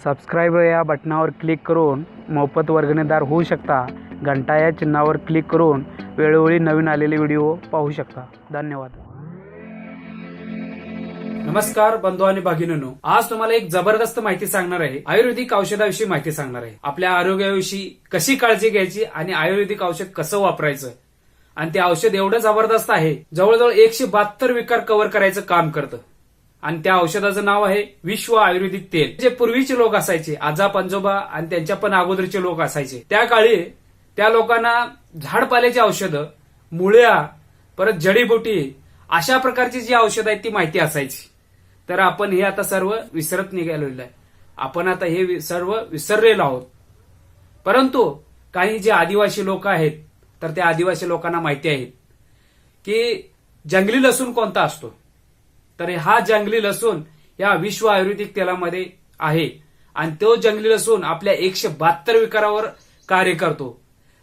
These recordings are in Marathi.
सबस्क्राईब या बटनावर क्लिक करून मोफत वर्गणीदार होऊ शकता. घंटा या चिन्हावर क्लिक करून वेळोवेळी नवीन आलेले व्हिडिओ पाहू शकता. धन्यवाद. नमस्कार बंधू आणि भगिनींनो, आज तुम्हाला एक जबरदस्त माहिती सांगणार आहे. आयुर्वेदिक औषधाविषयी माहिती सांगणार आहे. आपल्या आरोग्याविषयी कशी काळजी घ्यायची आणि आयुर्वेदिक औषध कसं वापरायचं. आणि ते औषध एवढं जबरदस्त आहे, जवळजवळ 172 विकार कव्हर करायचं काम करतं. आणि त्या औषधाचं नाव आहे विश्व आयुर्वेदिक तेल. जे पूर्वीचे लोक असायचे, आजा पंजोबा आणि त्यांच्या पण अगोदरचे लोक असायचे, त्या काळी त्या लोकांना झाडपाल्याची औषधं, मुळ्या, परत जडीबुटी अशा प्रकारची जी औषधं आहेत ती माहिती असायची. तर आपण हे आता सर्व विसरत निघालेलो आहे. आपण आता हे सर्व विसरलेलो आहोत. परंतु काही जे आदिवासी लोक आहेत, तर त्या आदिवासी लोकांना माहिती आहे की जंगली लसूण कोणता असतो. तर हा जंगली लसूण या विश्व आयुर्वेदिक तेलामध्ये आहे. आणि तो जंगली लसूण आपल्या 172 विकारावर कार्य करतो.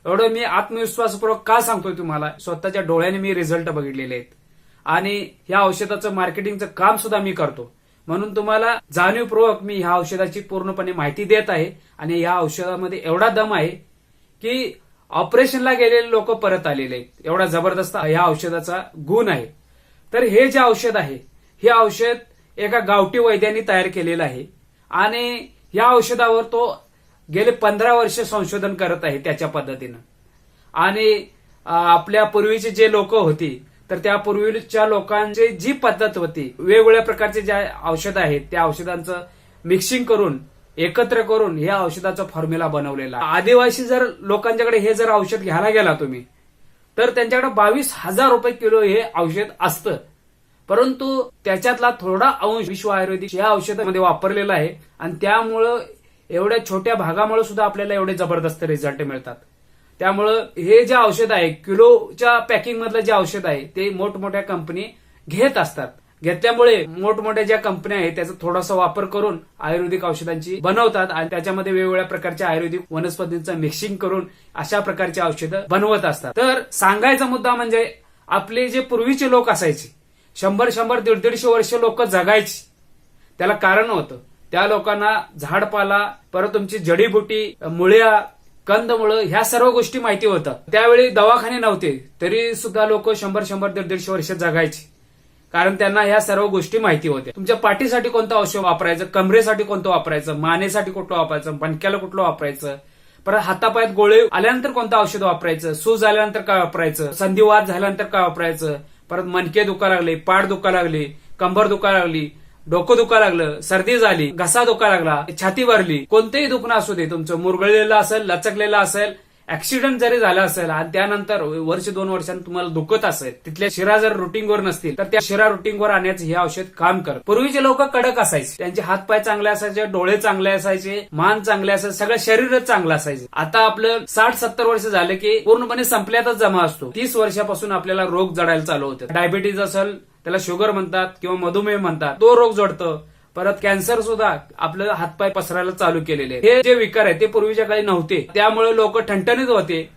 एवढं मी आत्मविश्वासपूर्वक का सांगतोय तुम्हाला, स्वतःच्या डोळ्याने मी रिझल्ट बघितलेले आहेत. आणि ह्या औषधाचं मार्केटिंगचं काम सुद्धा मी करतो. म्हणून तुम्हाला जाणीवपूर्वक मी ह्या औषधाची पूर्णपणे माहिती देत आहे. आणि ह्या औषधामध्ये एवढा दम आहे की ऑपरेशनला गेलेले लोक परत आलेले आहेत. एवढा जबरदस्त ह्या औषधाचा गुण आहे. तर हे जे औषध आहे, हे औषध एका गावठी वैद्यांनी तयार केलेलं आहे. आणि या औषधावर तो गेले 15 वर्ष संशोधन करत आहे त्याच्या पद्धतीनं. आणि आपल्या पूर्वीचे जे लोक होती, तर त्या पूर्वीच्या लोकांची जी पद्धत होती, वेगवेगळ्या प्रकारचे जे औषध आहेत त्या औषधांचं मिक्सिंग करून एकत्र करून या औषधाचा फॉर्म्युला बनवलेला. आदिवासी जर लोकांच्याकडे हे जर औषध घ्यायला गेला तुम्ही, तर त्यांच्याकडे 22,000 रुपये किलो हे औषध असतं. परंतु त्याच्यातला थोडा अंश विश्व आयुर्वेदिक या औषधामध्ये वापरलेला आहे. आणि त्यामुळं एवढ्या छोट्या भागामुळे सुद्धा आपल्याला एवढे जबरदस्त रिझल्ट मिळतात. त्यामुळं हे जे औषध आहे, किलोच्या पॅकिंग मधलं जे औषध आहे, ते मोठमोठ्या कंपनी घेत असतात. घेतल्यामुळे मोठमोठ्या ज्या कंपन्या आहेत त्याचा थोडासा वापर करून आयुर्वेदिक औषधांची बनवतात. आणि त्याच्यामध्ये वेगवेगळ्या प्रकारच्या आयुर्वेदिक वनस्पतींचं मिक्सिंग करून अशा प्रकारची औषधं बनवत असतात. तर सांगायचा मुद्दा म्हणजे आपले जे पूर्वीचे लोक असायचे, 100-100, 150 वर्ष लोक जगायची. त्याला कारण होतं, त्या लोकांना झाडपाला, परत तुमची जडीबुटी, मुळ्या, कंदमुळं ह्या सर्व गोष्टी माहिती होतं. त्यावेळी दवाखाने नव्हते, तरी सुद्धा लोक 100-100, 150 वर्ष जगायची. कारण त्यांना ह्या सर्व गोष्टी माहिती होत्या. तुमच्या पाठीसाठी कोणतं औषध वापरायचं, कमरेसाठी कोणतं वापरायचं, मानेसाठी कुठलं वापरायचं, मणक्याला कुठलं वापरायचं, परत हातापायात गोळे आल्यानंतर कोणतं औषध वापरायचं, सूज आल्यानंतर काय वापरायचं, संधिवात झाल्यानंतर काय वापरायचं, परत मणके दुखा लागले, पाठ दुखा लागले, कंबर दुखा लागली, डोकं दुखा लागलं, सर्दी झाली, घसा दुखा लागला, छाती भरली, कोणतेही दुखणं असू दे, तुमचं मुरगळलेलं असेल, लचकलेलं असेल, ऍक्सिडेंट जरी झाला असेल आणि त्यानंतर 1-2 वर्षांनी तुम्हाला दुखत असेल, तिथल्या शिरा जर रुटीनवर नसतील, तर त्या शिरा रुटीनवर आणण्याचं हे औषध काम करत. पूर्वीचे लोक कडक असायचे, त्यांचे हातपाय चांगले असायचे, डोळे चांगले असायचे, मान चांगले असायचे, सगळं शरीरच चांगलं असायचं. आता आपलं 60-70 वर्ष झाले की पूर्णपणे संपल्यातच जमा असतो. 30 वर्षापासून आपल्याला रोग जडायला चालू होते. डायबिटीज असेल, त्याला शुगर म्हणतात किंवा मधुमेह म्हणतात, तो रोग जडतो. परत कॅन्सर सुद्धा आपलं हातपाय पसरायला चालू केलेले. हे जे विकार आहेत ते पूर्वीच्या काळी नव्हते. त्यामुळे लोक ठणठणीत होते.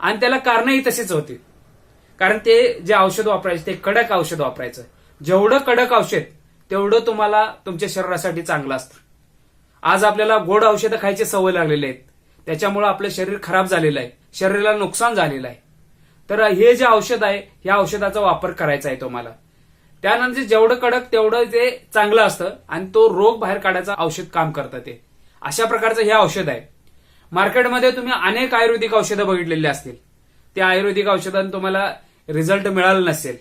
आणि त्याला कारणही तसेच होते. कारण ते जे औषध वापरायचे ते कडक औषध वापरायचं. जेवढं कडक औषध तेवढं तुम्हाला तुमच्या शरीरासाठी चांगलं असतं. आज आपल्याला गोड औषधं खायची सवय लागलेली आहेत. त्याच्यामुळे आपलं शरीर खराब झालेलं आहे, शरीराला नुकसान झालेलं आहे. तर हे जे औषध आहे, या औषधाचा वापर करायचा आहे तुम्हाला. त्यानंतर जेवढं कडक तेवढं ते चांगलं असतं आणि तो रोग बाहेर काढायचं औषध काम करतं. ते अशा प्रकारचं हे औषध आहे. मार्केटमध्ये तुम्ही अनेक आयुर्वेदिक औषधं बघितलेली असतील. त्या आयुर्वेदिक औषधांना तुम्हाला रिझल्ट मिळाला नसेल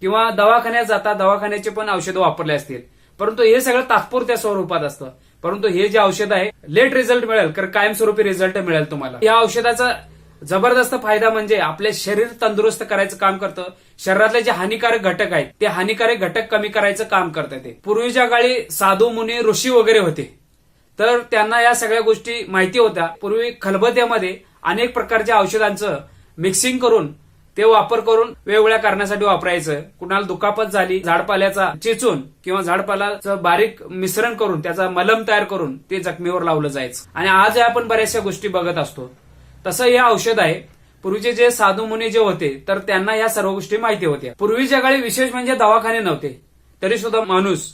किंवा दवाखान्यात जाता, दवाखान्याचे पण औषधं वापरले असतील. परंतु हे सगळं तात्पुरत्या स्वरूपात असतं. परंतु हे जे औषध आहे, लेट रिझल्ट मिळेल, तर कायमस्वरूपी रिझल्ट मिळेल तुम्हाला. या औषधाचा जबरदस्त फायदा म्हणजे आपले शरीर तंदुरुस्त करायचं काम करतं. शरीरातले जे हानिकारक घटक आहेत ते हानिकारक घटक कमी करायचं काम करतं. ते पूर्वीच्या काळी साधू मुनी ऋषी वगैरे होते, तर त्यांना या सगळ्या गोष्टी माहिती होत्या. पूर्वी खलबत्त्यामध्ये अनेक प्रकारच्या औषधांचं मिक्सिंग करून ते वापर करून वेगवेगळ्या कारणासाठी वापरायचं. कुणाला दुखापत झाली, झाडपाल्याचा चेचून किंवा झाडपाल्याचं बारीक मिश्रण करून त्याचा मलम तयार करून ते जखमीवर लावलं जायचं. आणि आज आपण बऱ्याचशा गोष्टी बघत असतो. तसं हे औषध आहे. पूर्वीचे जे साधू मुनी जे होते, तर त्यांना या सर्व गोष्टी माहिती होत्या. पूर्वीच्या काळी विशेष म्हणजे दवाखाने नव्हते, तरी सुद्धा माणूस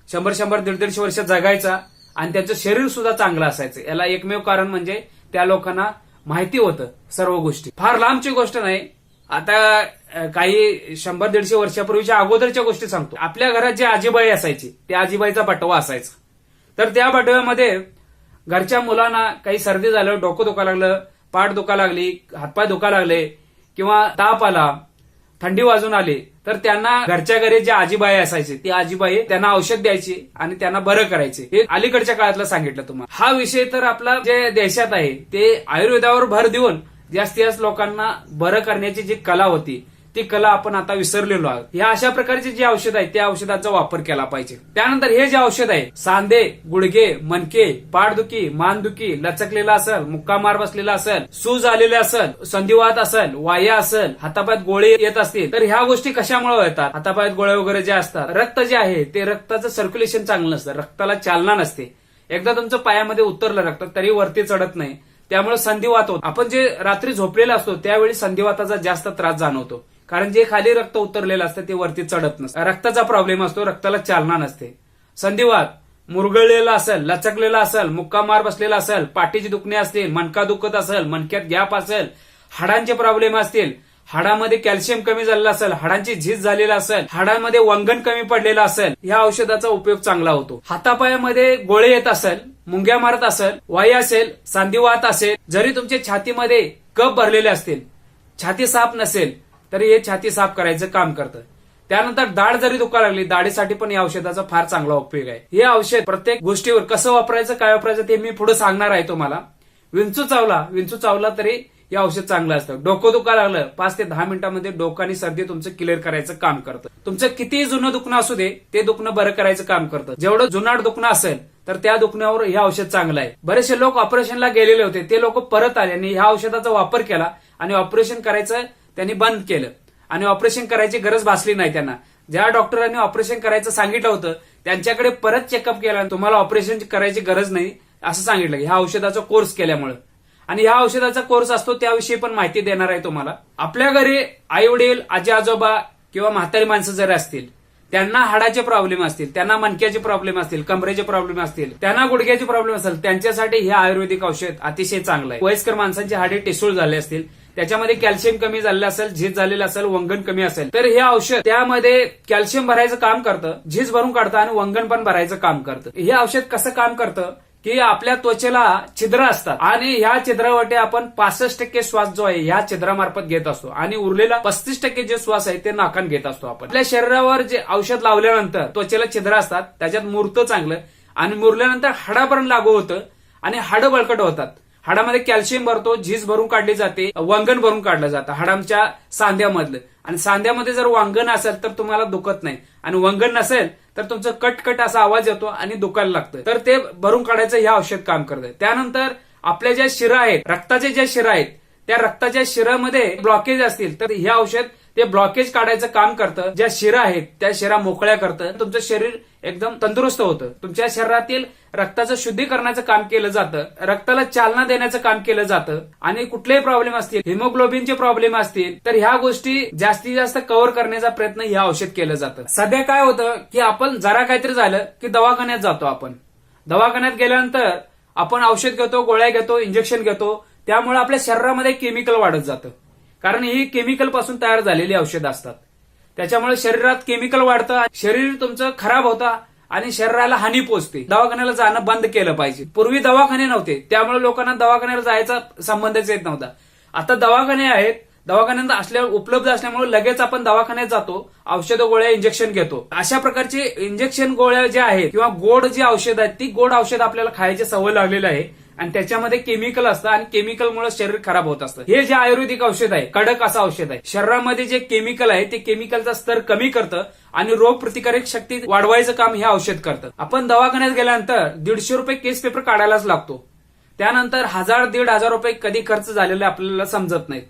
100-100, 150 वर्ष जगायचा आणि त्यांचं शरीर सुद्धा चांगलं असायचं. याला एकमेव कारण म्हणजे त्या लोकांना माहिती होतं सर्व गोष्टी. फार लांबची गोष्ट नाही, आता काही 100-150 वर्षापूर्वीच्या अगोदरच्या गोष्टी सांगतो. आपल्या घरात जे आजीबाई असायची त्या आजीबाईचा बटवा असायचा. तर त्या बटव्यामध्ये घरच्या मुलांना काही सर्दी झालं, डोकं दुखा लागलं, पाठ दुखा लागली, हातपाय दुखा लागले किंवा ताप आला, थंडी वाजून आली, तर त्यांना घरच्या घरी जे आजीबाई असायची ती आजीबाई त्यांना औषध द्यायची आणि त्यांना बरं करायचे. हे अलीकडच्या काळातलं सांगितलं तुम्हाला. हा विषय तर आपला जे देशात आहे ते आयुर्वेदावर भर देऊन जास्तीत जास्त लोकांना बरं करण्याची जी कला होती ती कला आपण आता विसरलेलो आहोत. या अशा प्रकारचे जे औषध आहे त्या औषधाचा वापर केला पाहिजे. त्यानंतर हे जे औषध आहे, सांधे, गुडघे, मणके, पाठदुखी, मानदुखी, लचकलेला असेल, मुक्का मार बसलेला असेल, सूज आलेले असेल, संधिवात असेल, वाया असेल, हातापायात गोळे येत असतील, तर ह्या गोष्टी कशामुळे येतात? हातापायात गोळे वगैरे जे असतात, रक्त जे आहे ते रक्ताचं सर्क्युलेशन चांगलं नसतं, रक्ताला चालना नसते. एकदा तुमचं पायामध्ये उतरलं रक्त तरी वरती चढत नाही, त्यामुळे संधिवात होतो. आपण जे रात्री झोपलेला असतो त्यावेळी संधिवाताचा जास्त त्रास जाणवतो, कारण जे खाली रक्त उतरलेलं असतं ते वरती चढत नसतं. रक्ताचा प्रॉब्लेम असतो, रक्ताला चालना नसते. संधिवात मुरगळलेला असेल, लचकलेला असेल, मुक्का मार बसलेला असेल, पाठीची दुखणे असतील, मणका दुखत असेल, मणक्यात गॅप असेल, हाडांचे प्रॉब्लेम असतील, हाडामध्ये कॅल्शियम कमी झालेलं असेल, हाडांची झीज झालेला असेल, हाडांमध्ये वंगण कमी पडलेलं असेल, या औषधाचा उपयोग चांगला होतो. हातापायामध्ये गोळे येत असेल, मुंग्या मारत असेल, वाई असेल, सांधिवात असेल, जरी तुमच्या छातीमध्ये कफ भरलेले असतील, छाती साफ नसेल तरी हे छाती साफ करायचं काम करतं. त्यानंतर दाढ जरी दुखा लागली, दाढीसाठी पण या औषधाचा फार चांगला उपयोग आहे. हे औषध प्रत्येक गोष्टीवर कसं वापरायचं, काय वापरायचं ते मी पुढे सांगणार आहे तुम्हाला. विंचू चावला तरी हे औषध चांगलं असतं. डोकं दुखा लागलं, 5 ते 10 मिनिटांमध्ये डोकं आणि सर्दी तुमचं क्लिअर करायचं काम करतं. तुमचं कितीही जुनं दुखणं असू दे ते दुखणं बरं करायचं काम करतं. जेवढं जुनाट दुखणं असेल तर त्या दुखण्यावर हे औषध चांगलं आहे. बरेचसे लोक ऑपरेशनला गेलेले होते, ते लोक परत आले आणि ह्या औषधाचा वापर केला आणि ऑपरेशन करायचं त्यांनी बंद केलं आणि ऑपरेशन करायची गरज भासली नाही त्यांना. ज्या डॉक्टरांनी ऑपरेशन करायचं सांगितलं होतं त्यांच्याकडे परत चेकअप केला, तुम्हाला ऑपरेशन करायची गरज नाही असं सांगितलं ह्या औषधाचा कोर्स केल्यामुळे. आणि ह्या औषधाचा कोर्स असतो त्याविषयी पण माहिती देणार आहे तुम्हाला. आपल्या घरी आई वडील, आजी आजोबा किंवा म्हातारी माणसं जर असतील, त्यांना हाडाचे प्रॉब्लेम असतील, त्यांना मणक्याचे प्रॉब्लेम असतील, कमरेचे प्रॉब्लेम असतील, त्यांना गुडघ्याचे प्रॉब्लेम असेल, त्यांच्यासाठी हे आयुर्वेदिक औषध अतिशय चांगलं आहे. वयस्कर माणसांची हाडे टिसूळ झाले असतील, त्याच्यामध्ये कॅल्शियम कमी झालेलं असेल, झीज झालेलं असेल, वंगण कमी असेल, तर हे औषध त्यामध्ये कॅल्शियम भरायचं काम करतं, झीज भरून काढतं आणि वंगण पण भरायचं काम करतं. हे औषध कसं काम करतं की आपल्या त्वचेला छिद्र असतात आणि ह्या छिद्रावाटे आपण 65% श्वास जो आहे ह्या छिद्रामार्फत घेत असतो आणि उरलेला 35% जे श्वास आहे ते नाकान घेत असतो आपण. आपल्या शरीरावर जे औषध लावल्यानंतर त्वचेला छिद्र असतात, त्याच्यात मुरतं चांगलं आणि मुरल्यानंतर हाडापर्यंत लागू होतं आणि हाडं बळकट होतात. हाडामध्ये कॅल्शियम भरतो, झीज भरून काढली जाते, वंगण भरून काढलं जातं हाडांच्या सांध्यामधलं. आणि सांध्यामध्ये जर वंगण असेल तर तुम्हाला दुखत नाही आणि वंगण नसेल तर तुमचं कटकट असा आवाज येतो आणि दुखायला लागतं. तर ते भरून काढायचं हे औषध काम करतं. त्यानंतर आपल्या ज्या शिरा आहेत, रक्ताचे ज्या शिरा आहेत, त्या रक्ताच्या शिरामध्ये ब्लॉकेज असतील तर हे औषध ते ब्लॉकेज काढायचं काम करतं. ज्या शिरा आहेत त्या शिरा मोकळ्या करतं, तुमचं शरीर एकदम तंदुरुस्त होतं. तुमच्या शरीरातील रक्ताचं शुद्धीकरणाचं काम केलं जातं, रक्ताला चालना देण्याचं काम केलं जातं आणि कुठलेही प्रॉब्लेम असतील, हिमोग्लोबिनचे प्रॉब्लेम असतील तर ह्या गोष्टी जास्तीत जास्त कव्हर करण्याचा प्रयत्न हे औषध केलं जातं. सध्या काय होतं की आपण जरा काहीतरी झालं की दवाखान्यात जातो. आपण दवाखान्यात गेल्यानंतर आपण औषध घेतो, गोळ्या घेतो, इंजेक्शन घेतो, त्यामुळे आपल्या शरीरामध्ये केमिकल वाढत जातं, कारण ही केमिकल पासून तयार झालेली औषधं असतात. त्याच्यामुळे शरीरात केमिकल वाढतं, शरीर तुमचं खराब होतं आणि शरीराला हानी पोचते. दवाखान्याला जाणं बंद केलं पाहिजे. पूर्वी दवाखाने नव्हते त्यामुळे लोकांना दवाखान्याला जायचा संबंधच येत नव्हता. आता दवाखाने आहेत, दवाखान्यात असल्यावर उपलब्ध असल्यामुळे लगेच आपण दवाखान्यात जातो, औषधं गोळ्या इंजेक्शन घेतो. अशा प्रकारचे इंजेक्शन गोळ्या ज्या आहेत किंवा गोड जी औषध आहेत ती गोड औषध आपल्याला खायची सवय लागलेली आहे आणि त्याच्यामध्ये केमिकल असतं आणि केमिकलमुळे शरीर खराब होत असतं. हे जे आयुर्वेदिक औषध आहे कडक असं औषध आहे, शरीरामध्ये जे केमिकल आहे ते केमिकलचा स्तर कमी करतं आणि रोग प्रतिकारक शक्ती वाढवायचं काम हे औषध करतं. आपण दवाखान्यात गेल्यानंतर 150 रुपये केस पेपर काढायलाच लागतो. त्यानंतर 1000-1500 रुपये कधी खर्च झालेले आपल्याला समजत नाहीत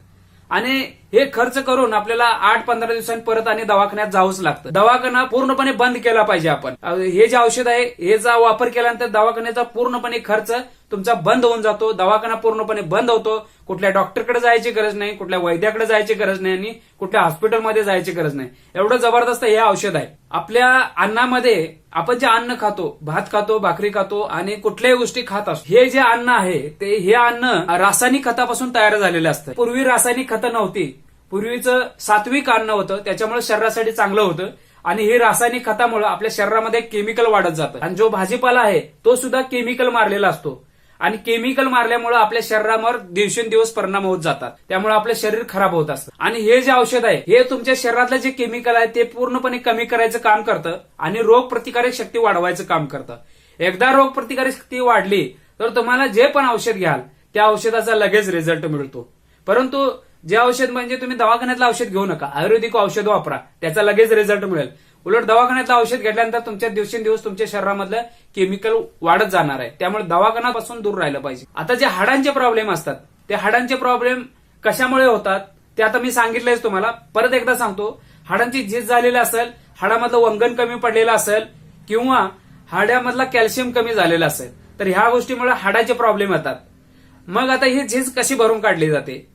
आणि हे खर्च करून आपल्याला 8-15 दिवसांनी परत आणि दवाखान्यात जावंच लागतं. दवाखाना पूर्णपणे बंद केला पाहिजे आपण. हे जे औषध आहे हेचा वापर केल्यानंतर दवाखान्याचा पूर्णपणे खर्च तुमचा बंद होऊन जातो. दवाखाना पूर्णपणे बंद होतो. कुठल्या डॉक्टरकडे जायची गरज नाही, कुठल्या वैद्याकडे जायची गरज नाही आणि कुठल्या हॉस्पिटलमध्ये जायची गरज नाही. एवढं जबरदस्त हे औषध आहे. आपल्या अन्नामध्ये आपण जे अन्न खातो, भात खातो, भाकरी खातो आणि कुठल्याही गोष्टी खात असतो, हे जे अन्न आहे ते हे अन्न रासायनिक खतापासून तयार झालेलं असतं. पूर्वी रासायनिक खतं नव्हती. पूर्वीचं सात्विक अन्न होतं, त्याच्यामुळे शरीरासाठी चांगलं होतं. आणि हे रासायनिक खतामुळे आपल्या शरीरामध्ये केमिकल वाढत जातं. आणि जो भाजीपाला आहे तो सुद्धा केमिकल मारलेला असतो. आणि केमिकल मारल्यामुळे आपल्या शरीरावर दिवसेंदिवस परिणाम होत जातात. त्यामुळे आपलं शरीर खराब होत असतं. आणि हे जे औषध आहे हे तुमच्या शरीरातलं जे केमिकल आहे ते पूर्णपणे कमी करायचं काम करतं आणि रोग प्रतिकारक शक्ती वाढवायचं काम करतं. एकदा रोग प्रतिकारक शक्ती वाढली तर तुम्हाला जे पण औषध घ्याल त्या औषधाचा लगेच रिझल्ट मिळतो. परंतु जे औषध म्हणजे तुम्ही दवाखान्यातलं औषध घेऊ नका, आयुर्वेदिक औषध वापरा, त्याचा लगेच रिझल्ट मिळेल. उलट दवाखान्यातलं औषध घेतल्यानंतर तुमच्या दिवसेंदिवस तुमच्या शरीरामधलं केमिकल वाढत जाणार आहे. त्यामुळे दवाखान्यापासून दूर राहिलं पाहिजे. आता जे हाडांचे प्रॉब्लेम असतात ते हाडांचे प्रॉब्लेम कशामुळे होतात ते आता मी सांगितलंयच तुम्हाला. परत एकदा सांगतो, हाडांची झीज झालेली असेल, हाडामधलं वंगण कमी पडलेलं असेल किंवा हाडामधला कॅल्शियम कमी झालेला असेल तर ह्या गोष्टीमुळे हाडाचे प्रॉब्लेम येतात. मग आता ही झीज कशी भरून काढली जाते?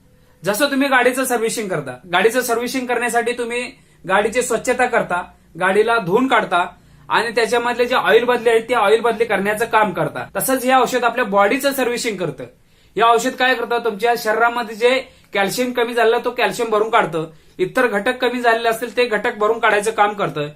जसं तुम्ही गाडीचं सर्व्हिसिंग करता, गाडीचं सर्व्हिसिंग करण्यासाठी तुम्ही गाडीची स्वच्छता करता, गाडीला धुवून काढता आणि त्याच्यामधले जे ऑइल बदली आहेत ते ऑइल बदली करण्याचं काम करता. तसंच हे औषध आपल्या बॉडीचं सर्व्हिसिंग करतं. हे औषध काय करतं, तुमच्या शरीरामध्ये जे कॅल्शियम कमी झालेलं तो कॅल्शियम भरून काढतं, इतर घटक कमी झालेले असतील ते घटक भरून काढायचं काम करतं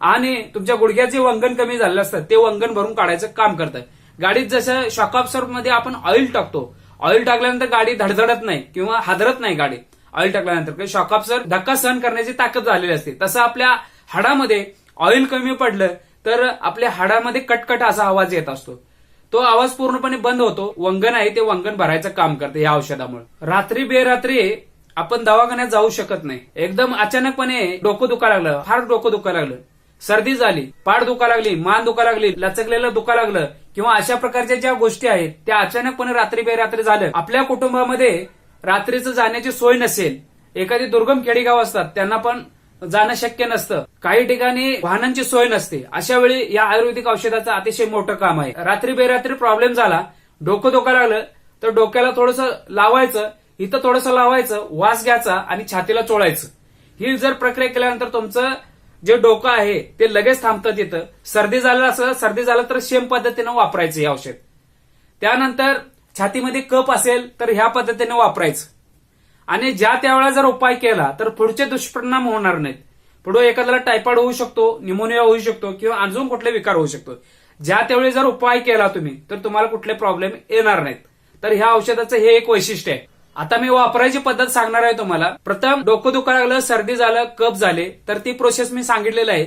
आणि तुमच्या गुडघ्यात जे वंगण कमी झालेलं असतं ते वंगण भरून काढायचं काम करतं. गाडीत जसं शॉक ऑब्झर्व्हर मध्ये आपण ऑइल टाकतो, ऑइल टाकल्यानंतर गाडी धडधडत नाही किंवा हादरत नाही गाडी ऑइल टाकल्यानंतर. शॉक ऑब्झर्व्हर धक्का सहन करण्याची ताकद झालेली असते. तसं आपल्या हाडामध्ये ऑइल कमी पडलं तर आपल्या हाडामध्ये कटकट असा आवाज येत असतो. तो आवाज पूर्णपणे बंद होतो. वंगण आहे ते वंगण भरायचं काम करते या औषधामुळे. रात्री बेरात्री आपण दवाखान्यात जाऊ शकत नाही. एकदम अचानकपणे डोकं दुखायला लागलं, फार डोकं दुखायला लागलं, सर्दी झाली, पाठ दुखायला लागली, मान दुखायला लागली, लचकलेलं दुखायला लागलं किंवा अशा प्रकारच्या ज्या गोष्टी आहेत त्या अचानकपणे रात्री बेरात्री झालं. आपल्या कुटुंबामध्ये रात्रीचं जाण्याची सोय नसेल, एखादी दुर्गम खेडेगाव असतात त्यांना पण जाणं शक्य नसतं, काही ठिकाणी वाहनांची सोय नसते, अशा वेळी या आयुर्वेदिक औषधाचं अतिशय मोठं काम आहे. रात्री बेरात्री प्रॉब्लेम झाला, डोकं दुखायला लागलं तर डोक्याला थोडंसं लावायचं, इथं थोडंसं लावायचं, वास घ्यायचा आणि छातीला चोळायचं. ही जर प्रक्रिया केल्यानंतर तुमचं जे डोकं आहे ते लगेच थांबतं. तिथं सर्दी झालं असं सर्दी झालं तर सेम पद्धतीनं वापरायचं हे औषध. त्यानंतर छातीमध्ये कफ असेल तर ह्या पद्धतीने वापरायचं आणि ज्या त्यावेळेला जर उपाय केला तर पुढचे दुष्परिणाम होणार नाहीत. पुढे एखाद्याला टायफॉइड होऊ शकतो, न्यूमोनिया होऊ शकतो किंवा अजून कुठले विकार होऊ शकतो. ज्या त्यावेळी जर उपाय केला तुम्ही तर तुम्हाला कुठले प्रॉब्लेम येणार नाहीत. तर ह्या औषधाचं हे एक वैशिष्ट्य आहे. आता मी वापरायची पद्धत सांगणार आहे तुम्हाला. प्रथम डोकं दुखायला लागलं, सर्दी झालं, कफ झाले तर ती प्रोसेस मी सांगितलेलं आहे.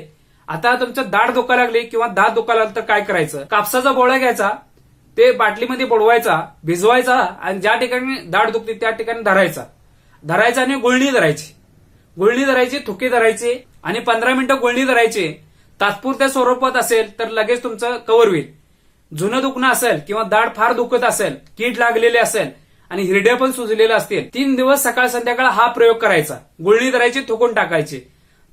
आता तुमचं दाढ दुखायला लागली किंवा दात दुखायला लागलं तर काय करायचं, कापसाचा गोळा घ्यायचा, ते बाटलीमध्ये बुडवायचा, भिजवायचा आणि ज्या ठिकाणी दाढ दुखते त्या ठिकाणी धरायचा आणि गुळणी धरायची, थुकी धरायची आणि 15 मिनिटं गुळणी धरायची. तात्पुरत्या स्वरूपात असेल तर लगेच तुमचं कव्हर होईल. जुनं दुखणं असेल किंवा दाढ फार दुखत असेल, कीड लागलेली असेल आणि हिरड्या पण सुजलेल्या असतील, 3 दिवस सकाळ संध्याकाळ हा प्रयोग करायचा. गुळणी धरायची, थुकून टाकायची.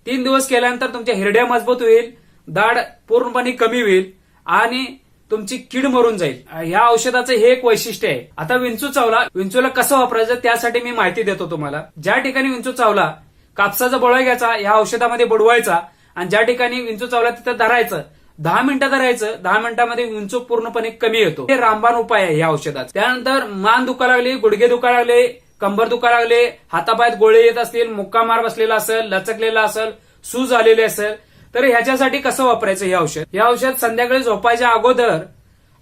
3 दिवस केल्यानंतर तुमच्या हिरड्या मजबूत होईल, दाढ पूर्णपणे कमी होईल आणि तुमची कीड मरून जाईल. ह्या औषधाचं हे एक वैशिष्ट्य आहे. आता विंचू चावला, विंचूला कसं वापरायचं त्यासाठी मी माहिती देतो तुम्हाला. ज्या ठिकाणी विंचू चावला कापसाचा बोळा घ्यायचा, ह्या औषधामध्ये बुडवायचा आणि ज्या ठिकाणी विंचू चावला तिथं धरायचं, 10 मिनिटं धरायचं. 10 मिनिटांमध्ये विंचू पूर्णपणे कमी येतो. हे रामबाण उपाय आहे ह्या औषधाचा. त्यानंतर मान दुखायला लागली, गुडघे दुखायला लागले, कंबर दुखायला लागले, हातापायात गोळे येत असतील, मुक्का मार बसलेला असेल, लचकलेला असेल, सूज आलेली असेल तर ह्याच्यासाठी कसं वापरायचं हे औषध. हे औषध संध्याकाळी झोपायच्या अगोदर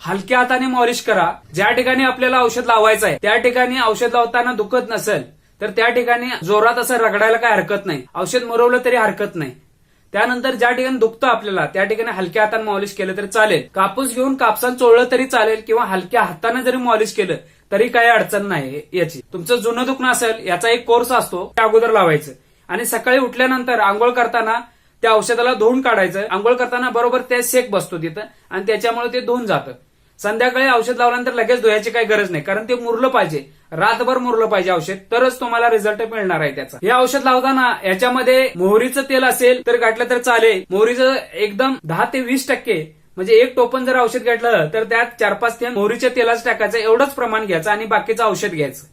हलक्या हाताने मॉलिश करा. ज्या ठिकाणी आपल्याला औषध लावायचं आहे त्या ठिकाणी औषध लावताना दुखत नसेल तर त्या ठिकाणी जोरात असं रगडायला काय हरकत नाही, औषध मुरवलं तरी हरकत नाही. त्यानंतर ज्या ठिकाणी दुखतं आपल्याला त्या ठिकाणी हलक्या हाताने मॉलिश केलं तरी चालेल. कापूस घेऊन कापसानं चोळलं तरी चालेल किंवा हलक्या हाताने जरी मॉलिश केलं तरी काही अडचण नाही याची. तुमचं जुनं दुखणं असेल याचा एक कोर्स असतो, त्या अगोदर लावायचं आणि सकाळी उठल्यानंतर आंघोळ करताना त्या औषधाला धुवून काढायचं. आंघोळ करताना बरोबर ते शेक बसतो तिथं आणि त्याच्यामुळे ते धुवून जातं. संध्याकाळी औषध लावल्यानंतर लगेच धुवायची काही गरज नाही, कारण ते मुरलं पाहिजे, रातभर मुरलं पाहिजे औषध, तरच तुम्हाला रिझल्ट मिळणार आहे त्याचा. हे औषध लावताना याच्यामध्ये मोहरीचं तेल असेल तर घातलं तर चालेल. मोहरीचं एकदम 10 ते 20% म्हणजे एक टोपण जर औषध घेतलं तर त्यात 4-5 थेंब मोहरीच्या तेलाचं टाकायचं, एवढंच प्रमाण घ्यायचं आणि बाकीचं औषध घ्यायचं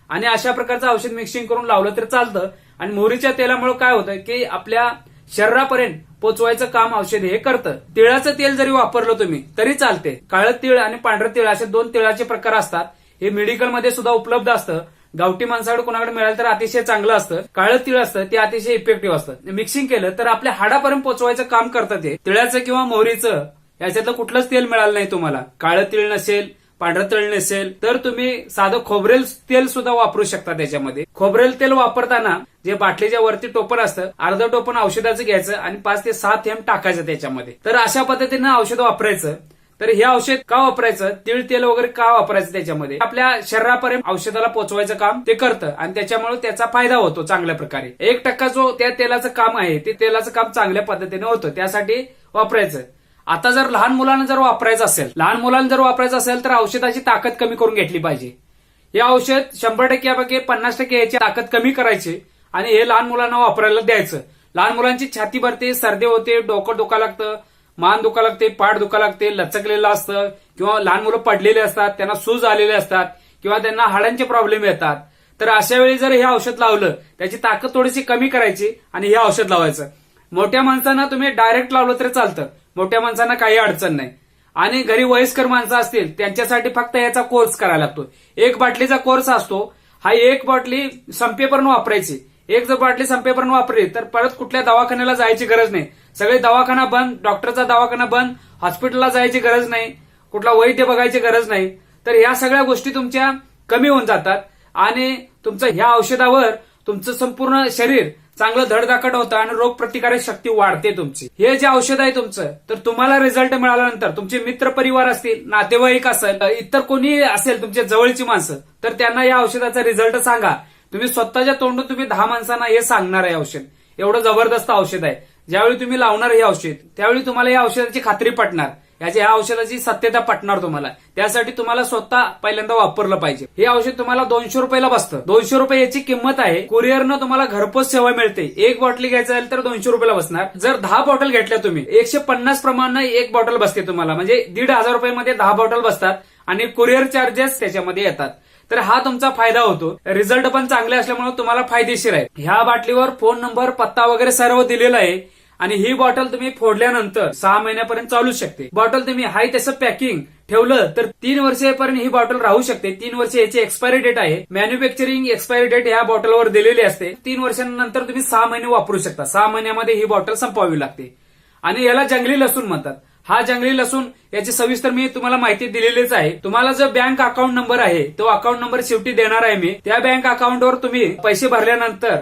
आणि अशा प्रकारचं औषध मिक्सिंग करून लावलं तर चालतं. आणि मोहरीच्या तेलामुळे काय होतं की आपल्या शरीरापर्यंत पोचवायचं काम औषध हे करतं. तिळाचं तेल जरी वापरलं तुम्ही तरी चालते. काळं तीळ आणि पांढरं तीळ असे 2 तिळाचे प्रकार असतात. हे मेडिकलमध्ये सुद्धा उपलब्ध असतं. गावठी माणसाकडे कोणाकडे मिळालं तर अतिशय चांगलं असतं. काळं तीळ असतं ते अतिशय इफेक्टिव्ह असतं. मिक्सिंग केलं तर आपल्या हाडापर्यंत पोचवायचं काम करतं ते. तिळाचं किंवा मोहरीचं याच्यातलं कुठलंच तेल मिळालं नाही तुम्हाला, काळं तीळ नसेल, पांढरं तेल नसेल, तर तुम्ही साधं खोबरेल तेल सुद्धा वापरू शकता त्याच्यामध्ये. खोबरेल तेल वापरताना जे बाटलीच्या वरती टोपण असतं, अर्ध टोपण औषधाचं घ्यायचं आणि 5 ते 6 थेंब टाकायचं त्याच्यामध्ये. तर अशा पद्धतीनं औषध वापरायचं. तर हे औषध का वापरायचं, तीळ तेल वगैरे का वापरायचं त्याच्यामध्ये, आपल्या शरीरापर्यंत औषधाला पोचवायचं काम ते करतं आणि त्याच्यामुळे त्याचा फायदा होतो चांगल्या प्रकारे. 1% जो त्या तेलाचं काम आहे ते तेलाचं काम चांगल्या पद्धतीने होतं, त्यासाठी वापरायचं. आता जर लहान मुलांना जर वापरायचं असेल तर औषधाची ताकद कमी करून घेतली पाहिजे. हे औषध 100% यापैकी 50% याची ताकद कमी करायची आणि हे लहान मुलांना वापरायला द्यायचं. लहान मुलांची छाती भरते, सर्दी होते, डोकं दुखा लागतं, मान दुखा लागते, पाठ दुखा लागते, लचकलेलं असतं किंवा लहान मुलं पडलेले असतात, त्यांना सूज आलेले असतात किंवा त्यांना हाडांचे प्रॉब्लेम येतात. तर अशा वेळी जर हे औषध लावलं त्याची ताकद थोडीशी कमी करायची आणि हे औषध लावायचं. मोठ्या माणसांना तुम्ही डायरेक्ट लावलं तरी चालतं, मोठ्या माणसांना काही अडचण नाही. आणि घरी वयस्कर माणसं असतील त्यांच्यासाठी फक्त याचा कोर्स करायला लागतो. 1 बाटलीचा कोर्स असतो. हा 1 बाटली संपेपर्यंत वापरायची. एक जर बाटली संपेपर्यंत वापरली तर परत कुठल्या दवाखान्याला जायची गरज नाही. सगळे दवाखाना बंद, डॉक्टरचा दवाखाना बंद, हॉस्पिटलला जायची गरज नाही, कुठला वैद्य बघायची गरज नाही. तर ह्या सगळ्या गोष्टी तुमच्या कमी होऊन जातात आणि तुमचं ह्या औषधावर तुमचं संपूर्ण शरीर चांगलं धडधाकट होतं आणि रोगप्रतिकारक शक्ती वाढते तुमची. हे जे औषध आहे तुमचं, तर तुम्हाला रिझल्ट मिळाल्यानंतर तुमचे मित्र परिवार असतील, नातेवाईक असेल, इतर कोणी असेल तुमच्या जवळची माणसं, तर त्यांना या औषधाचा रिझल्ट सांगा. तुम्ही स्वतःच्या तोंडून तुम्ही 10 माणसांना हे सांगणार आहे औषध एवढं जबरदस्त औषध आहे. ज्यावेळी तुम्ही लावणार हे औषध त्यावेळी तुम्हाला या औषधाची खात्री पटणार, ह्या औषधाची सत्यता पटणार तुम्हाला. त्यासाठी तुम्हाला स्वतः पहिल्यांदा वापरलं पाहिजे. हे औषध तुम्हाला 200 रुपयाला बसतं. 200 रुपये याची किंमत आहे. कुरिअरनं तुम्हाला घरपोच सेवा मिळते. 1 बॉटल घ्यायचं असेल तर 200 रुपयाला बसणार. जर 10 बॉटल घेतल्या तुम्ही 150 प्रमाणे 1 बॉटल बसते तुम्हाला, म्हणजे 1,500 रुपयामध्ये 10 बॉटल बसतात आणि कुरिअर चार्जेस त्याच्यामध्ये येतात. तर हा तुमचा फायदा होतो. रिझल्ट पण चांगले असल्यामुळे तुम्हाला फायदेशीर आहे. ह्या बाटलीवर फोन नंबर, पत्ता वगैरे सर्व दिलेला आहे आणि ही बॉटल तुम्ही फोडल्यानंतर 6 महिन्यापर्यंत चालू शकते. बॉटल तुम्ही हाय तसं पॅकिंग ठेवलं तर 3 वर्षापर्यंत ही बॉटल राहू शकते. 3 वर्ष याची एक्सपायरी डेट आहे. मॅन्युफॅक्चरिंग एक्सपायरी डेट या बॉटलवर दिलेली असते. 3 वर्षांनंतर तुम्ही 6 महिने वापरू शकता. 6 महिन्यामध्ये ही बॉटल संपवावी लागते. आणि याला जंगली लसूण म्हणतात. हा जंगली लसूण याची सविस्तर मी तुम्हाला माहिती दिलेलीच आहे. तुम्हाला जो बँक अकाउंट नंबर आहे तो अकाउंट नंबर शेवटी देणार आहे मी. त्या बँक अकाउंटवर तुम्ही पैसे भरल्यानंतर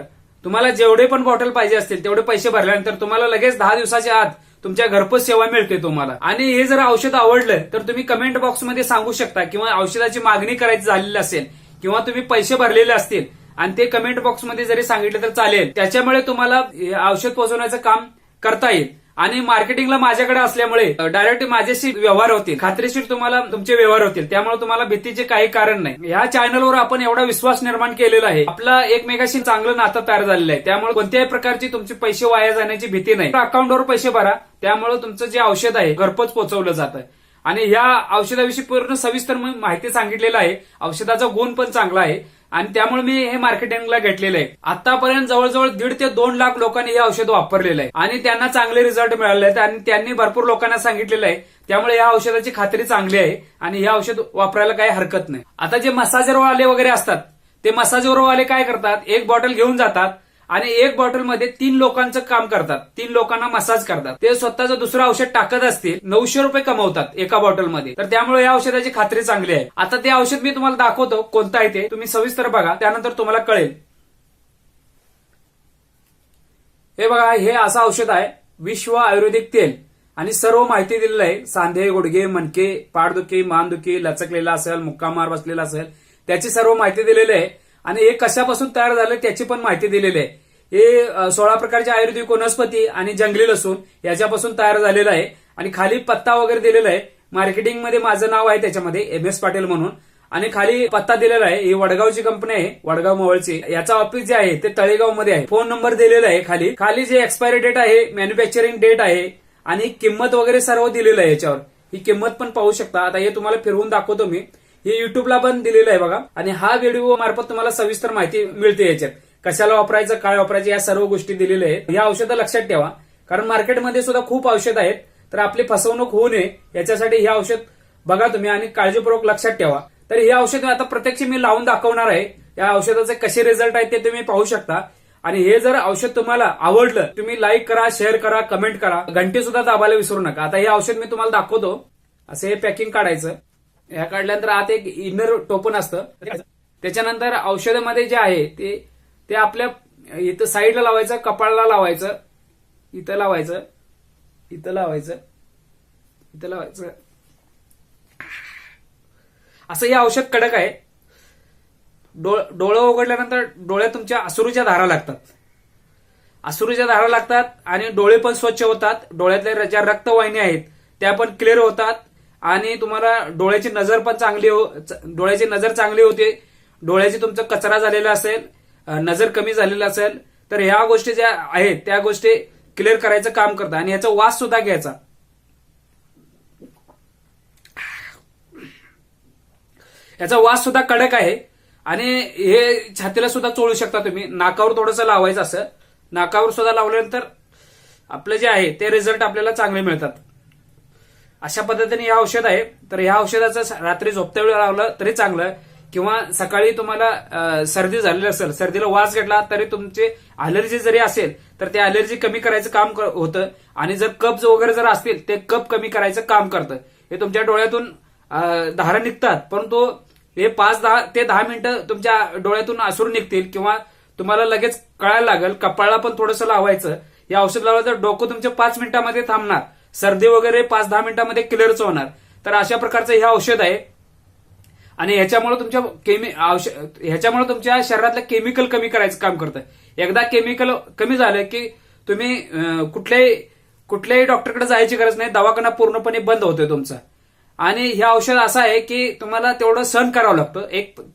तुम्हाला जेवढे पण बॉटल पाहिजे असतील तेवढे पैसे भरल्यानंतर तुम्हाला लगेच 10 दिवसाच्या आत तुमच्या घरपोच सेवा मिळते तुम्हाला. आणि हे जर औषध आवडलं तर तुम्ही कमेंट बॉक्समध्ये सांगू शकता किंवा औषधाची मागणी करायची झालेली असेल किंवा तुम्ही पैसे भरलेले असतील आणि ते कमेंट बॉक्समध्ये जरी सांगितलं तर चालेल. त्याच्यामुळे तुम्हाला औषध पोहोचवण्याचं काम करता येईल. आणि मार्केटिंगला माझ्याकडे असल्यामुळे डायरेक्ट माझ्याशी व्यवहार होतील, खात्रीशीर तुम्हाला तुमचे व्यवहार होतील. त्यामुळे तुम्हाला भीतीचे काही कारण नाही. या चॅनलवर आपण एवढा विश्वास निर्माण केलेला आहे, आपला एकमेकाशी चांगलं नातं तयार झालेलं आहे. त्यामुळे कोणत्याही प्रकारची तुमचे पैसे वाया जाण्याची भीती नाही. अकाउंटवर पैसे भरा, त्यामुळे तुमचं जे औषध आहे घरपोच पोहोचवलं जातं. आणि या औषधाविषयी पूर्ण सविस्तर माहिती सांगितलेलं आहे. औषधाचा गुण पण चांगला आहे आणि त्यामुळे मी हे मार्केटिंगला घेतलेलं आहे. आतापर्यंत जवळजवळ 1.5 ते 2 लाख लोकांनी हे औषध वापरलेलं आहे आणि त्यांना चांगले रिझल्ट मिळाले आहेत आणि त्यांनी भरपूर लोकांना सांगितलेलं आहे. त्यामुळे या औषधाची खात्री चांगली आहे आणि हे औषध वापरायला काही हरकत नाही. आता जे मसाजरवाले वगैरे असतात ते मसाजरवाले काय करतात, 1 बॉटल घेऊन जातात आणि 1 बॉटलमध्ये 3 लोकांचं काम करतात, 3 लोकांना मसाज करतात. ते स्वतःचं दुसरं औषध टाकत असतील, 900 रुपये कमवतात एका बॉटलमध्ये. तर त्यामुळे या औषधाची खात्री चांगली आहे. आता ते औषध मी तुम्हाला दाखवतो कोणतं आहे ते, तुम्ही सविस्तर बघा, त्यानंतर तुम्हाला कळेल. हे बघा, हे असं औषध आहे, विश्व आयुर्वेदिक तेल. आणि सर्व माहिती दिलेलं आहे. सांधे, गुडघे, मणके, पाठदुखी, मानदुखी, लचकलेला असेल, मुक्कामार बसलेला असेल, त्याची सर्व माहिती दिलेली आहे. आणि हे कशापासून तयार झालं त्याची पण माहिती दिलेली आहे. हे 16 प्रकारचे आयुर्वेदिक वनस्पती आणि जंगली लसूण याच्यापासून तयार झालेलं आहे. आणि खाली पत्ता वगैरे दिलेला आहे. मार्केटिंग मध्ये माझं नाव आहे त्याच्यामध्ये MS पाटील म्हणून. आणि खाली पत्ता दिलेला आहे. ही वडगावची कंपनी आहे, वडगाव मोहोळची. याचा ऑफिस जे आहे ते तळेगाव मध्ये आहे. फोन नंबर दिलेला आहे खाली. खाली जे एक्सपायरी डेट आहे, मॅन्युफॅक्चरिंग डेट आहे आणि किंमत वगैरे सर्व दिलेलं आहे याच्यावर. ही किंमत पण पाहू शकता. आता हे तुम्हाला फिरवून दाखवतो मी. हे युट्यूबला पण दिलेलं आहे बघा. आणि हा व्हिडिओ मार्फत तुम्हाला सविस्तर माहिती मिळते याच्यात. कशाला वापरायचं, काय वापरायचं, या सर्व गोष्टी दिलेल्या आहेत. या औषधं लक्षात ठेवा, कारण मार्केटमध्ये सुद्धा खूप औषध आहेत. तर आपली फसवणूक होऊ नये याच्यासाठी हे औषध बघा तुम्ही आणि काळजीपूर्वक लक्षात ठेवा. तर हे औषध आता प्रत्यक्ष मी लावून दाखवणार आहे. या औषधाचे कसे रिझल्ट आहेत ते तुम्ही पाहू शकता. आणि हे जर औषध तुम्हाला आवडलं, तुम्ही लाईक करा, शेअर करा, कमेंट करा, घंटी सुद्धा दाबायला विसरू नका. आता हे औषध मी तुम्हाला दाखवतो. असं हे पॅकिंग काढायचं. ह्या काढल्यानंतर आत एक इनर टोपन असतं. त्याच्यानंतर औषधामध्ये जे आहे ते आपल्या इथं साईडला लावायचं, कपाळाला लावायचं, इथं लावायचं, इथं लावायचं, इथं लावायचं. असं हे औषध कडक आहे. डोळं उघडल्यानंतर डोळ्यात तुमच्या अश्रूच्या धारा लागतात. अश्रूच्या धारा लागतात आणि डोळे पण स्वच्छ होतात. डोळ्यातल्या ज्या रक्तवाहिन्या आहेत त्या पण क्लिअर होतात आणि तुम्हाला डोळ्याची नजर पण डोळ्याची नजर चांगली होते. डोळ्याची तुमचा कचरा झालेला असेल, नजर कमी झालेला असेल, तर ह्या गोष्टी ज्या आहेत त्या गोष्टी क्लिअर करायचं काम करतात. आणि याचा वास सुद्धा घ्यायचा. याचा वास सुद्धा कडक आहे आणि हे छातीला सुद्धा चोळू शकता तुम्ही. नाकावर थोडंसं लावायचं. असं नाकावर सुद्धा लावल्यानंतर आपलं जे आहे ते रिझल्ट आपल्याला चांगले मिळतात. अशा पद्धतीने हे औषध आहे. तर ह्या औषधाचं रात्री झोपत्या वेळी लावलं तरी चांगलं, किंवा सकाळी तुम्हाला सर्दी झालेली असेल, सर्दीला वास घेतला तरी तुमची अलर्जी जरी असेल तर ते अलर्जी कमी करायचं काम होतं. आणि जर कब्ज वगैरे जर असतील ते कफ कमी करायचं काम करतं. हे तुमच्या डोळ्यातून धारा निघतात, परंतु हे 5 ते 10 मिनिटं तुमच्या डोळ्यातून अश्रू निघतील किंवा तुम्हाला लगेच कळायला लागेल. कपाळाला पण थोडंसं लावायचं. हे औषध लावलं तर डोकं तुमचं 5 मिनिटांमध्ये थांबणार. सर्दी वगैरे 5-10 मिनिटांमध्ये क्लिअरच होणार. तर अशा प्रकारचं हे औषध आहे. आणि ह्याच्यामुळे तुमच्या शरीरातलं केमिकल कमी करायचं काम करतं. एकदा केमिकल कमी झालं की तुम्ही कुठल्याही डॉक्टरकडे जायची गरज नाही. दवाखाना पूर्णपणे बंद होतोय तुमचा. आणि हे औषध असं आहे की तुम्हाला तेवढं सहन करावं लागतं.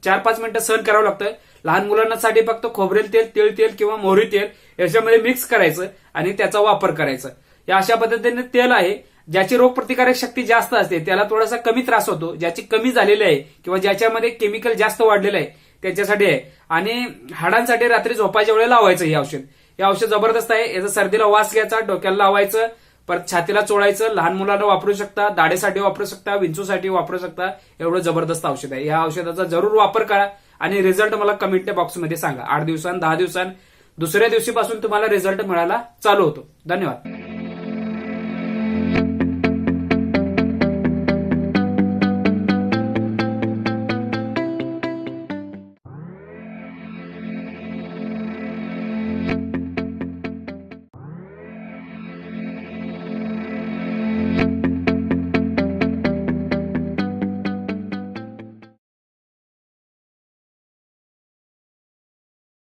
4-5 मिनिटं सहन करावं लागतं. लहान मुलांसाठी फक्त खोबरेल तेल, तिळ तेल किंवा मोहरी तेल याच्यामध्ये मिक्स करायचं आणि त्याचा वापर करायचा. या अशा पद्धतीने तेल आहे. ज्याची रोगप्रतिकारक शक्ती जास्त असते त्याला थोडासा कमी त्रास होतो. ज्याची कमी झालेली आहे किंवा ज्याच्यामध्ये केमिकल जास्त वाढलेलं आहे त्याच्यासाठी आहे. आणि हाडांसाठी रात्री झोपायच्या वेळेला लावायचं हे औषध. हे औषध जबरदस्त आहे. याचा सर्दीला वास घ्यायचा, डोक्याला लावायचं, परत छातीला चोळायचं. लहान मुलांना वापरू शकता, दाढेसाठी वापरू शकता, विंचूसाठी वापरू शकता. एवढं जबरदस्त औषध आहे. या औषधाचा जरूर वापर करा आणि रिझल्ट मला कमेंट बॉक्समध्ये सांगा. 8 दिवसांत, 10 दिवसांत, दुसऱ्या दिवशीपासून तुम्हाला रिझल्ट मिळायला चालू होतो. धन्यवाद.